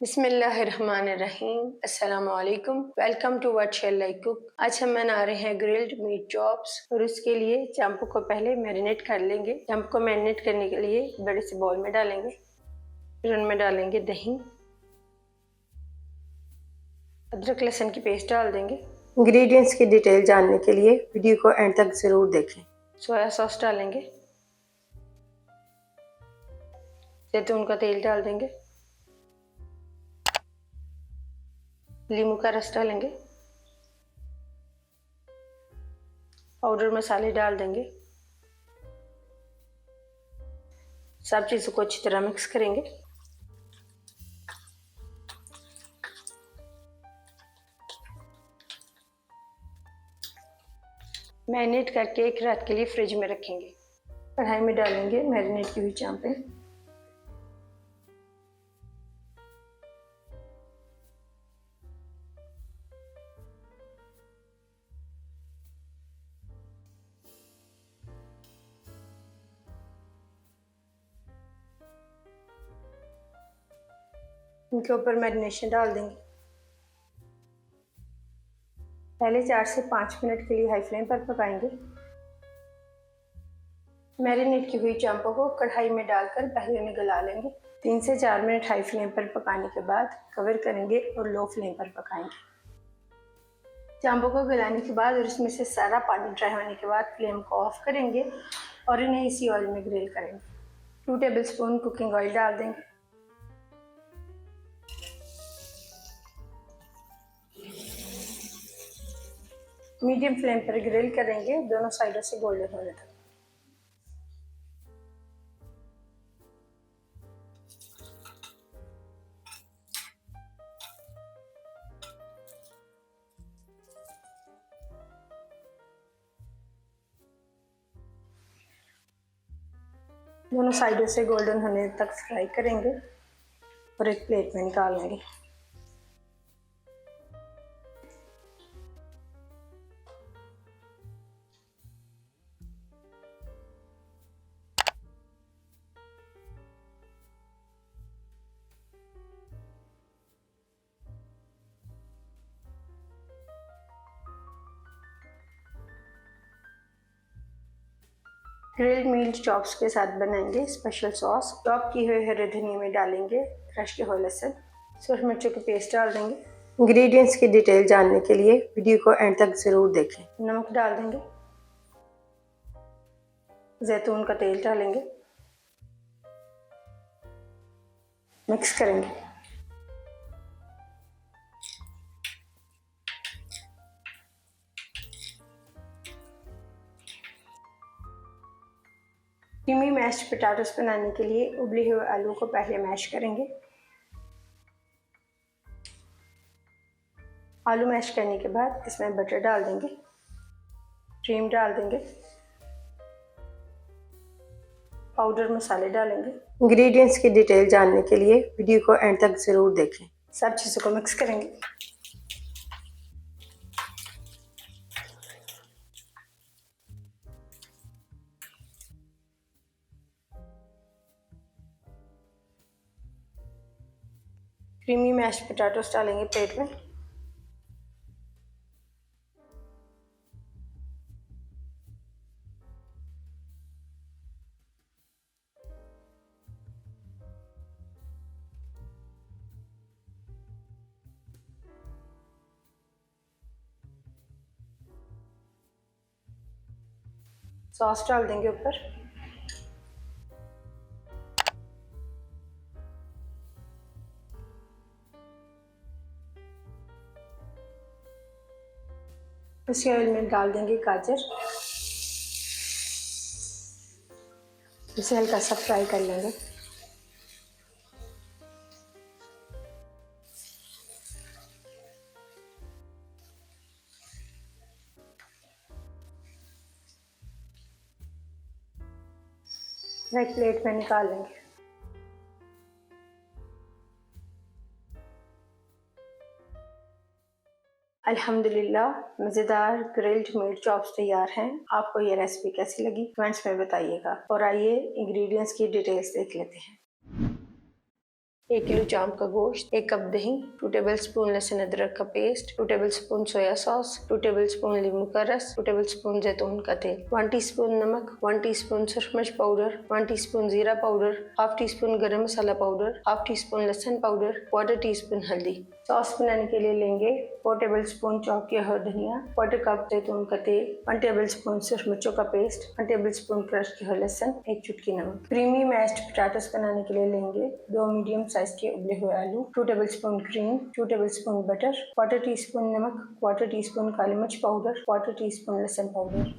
बिस्मिल्लाहिर्रहमानिर्रहीम। अस्सलाम वालेकुम। Welcome to what shall I cook. आज हम बना रहे हैं ग्रिल्ड मीट चॉप्स और उसके लिए चांपू को पहले मैरिनेट कर लेंगे। चांपू को मैरिनेट करने के लिए बड़े से बाउल में डालेंगे, फिर उनमें डालेंगे दही, अदरक लहसुन की पेस्ट डाल देंगे। इंग्रेडिएंट्स की डिटेल जानने के लिए वीडियो को एंड तक ज़रूर देखें। सोया सॉस डालेंगे, जैतून का तेल डाल देंगे, नींबू का रस डालेंगे, पाउडर मसाले डाल देंगे। सब चीज़ों को अच्छी तरह मिक्स करेंगे। मैरिनेट करके एक रात के लिए फ्रिज में रखेंगे। कढ़ाई में डालेंगे मैरिनेट की हुई चांपें, उनके ऊपर मैरिनेशन डाल देंगे। पहले 4 से 5 मिनट के लिए हाई फ्लेम पर पकाएंगे। मैरिनेट की हुई चांपों को कढ़ाई में डालकर पहले में गला लेंगे। 3 से 4 मिनट हाई फ्लेम पर पकाने के बाद कवर करेंगे और लो फ्लेम पर पकाएंगे। चांपों को गलाने के बाद और इसमें से सारा पानी ड्राई होने के बाद फ्लेम को ऑफ करेंगे और इन्हें इसी ऑयल में ग्रिल करेंगे। 2 टेबलस्पून कुकिंग ऑयल डाल देंगे। मीडियम फ्लेम पर ग्रिल करेंगे, दोनों साइडों से गोल्डन होने तक। दोनों साइडों से गोल्डन होने तक फ्राई करेंगे और एक प्लेट में निकाल लेंगे। ग्रिल्ड मीट चॉप्स के साथ बनाएंगे स्पेशल सॉस। चॉप किए हुए हरे धनिया में डालेंगे क्रश के हुए लहसुन, सूरज मिर्चों की पेस्ट डाल देंगे। इंग्रेडिएंट्स की डिटेल जानने के लिए वीडियो को एंड तक ज़रूर देखें। नमक डाल देंगे, जैतून का तेल डालेंगे, मिक्स करेंगे। क्रीमी मैश्ड पोटैटोस बनाने के लिए उबले हुए आलू को पहले मैश करेंगे। आलू मैश करने के बाद इसमें बटर डाल देंगे, क्रीम डाल देंगे, पाउडर मसाले डालेंगे। इंग्रेडिएंट्स की डिटेल जानने के लिए वीडियो को एंड तक ज़रूर देखें। सब चीज़ों को मिक्स करेंगे। क्रीमी मैश्ड पोटैटोस डालेंगे प्लेट में। सॉस डाल देंगे ऊपर। उसी ऑयल में डाल देंगे गाजर, इसे हल्का सा फ्राई कर लेंगे। एक प्लेट में निकाल लेंगे। अल्हम्दुलिल्लाह मज़ेदार ग्रिल्ड मीट चॉप्स तैयार हैं। आपको ये रेसिपी कैसी लगी कमेंट्स में बताइएगा। और आइए इंग्रेडिएंट्स की डिटेल्स देख लेते हैं। 1 किलो चांप का गोश्त, 1 कप दही, 2 टेबलस्पून लहसुन अदरक का paste, 2 tablespoon soya sauce, 2 tablespoon नींबू का रस, 2 टेबलस्पून जैतून का तेल, 1 टीस्पून नमक, 1 टीस्पून सुरख मिर्च पाउडर, 1 टीस्पून जीरा पाउडर, हाफ टीस्पून गरम मसाला पाउडर, हाफ टीस्पून लहसुन पाउडर, 1/4 टीस्पून हल्दी। सॉस बनाने के लिए लेंगे 4 टेबलस्पून चॉप किया हुआ धनिया, 1/4 कप जैतून का तेल, 1 टेबलस्पून सुरख मिर्चों का पेस्ट, 1 टेबलस्पून क्रश किया हुआ लहसुन, 1 चुटकी नमक। क्रीमी मैश्ड पोटैटोस बनाने के लिए लेंगे 2 मीडियम साइज के उबले हुए आलू, 2 tablespoon cream, 2 tablespoon butter, 1/4 teaspoon नमक, 1/4 टीस्पून काली मिर्च पाउडर, 1/4 टीस्पून लहसुन पाउडर।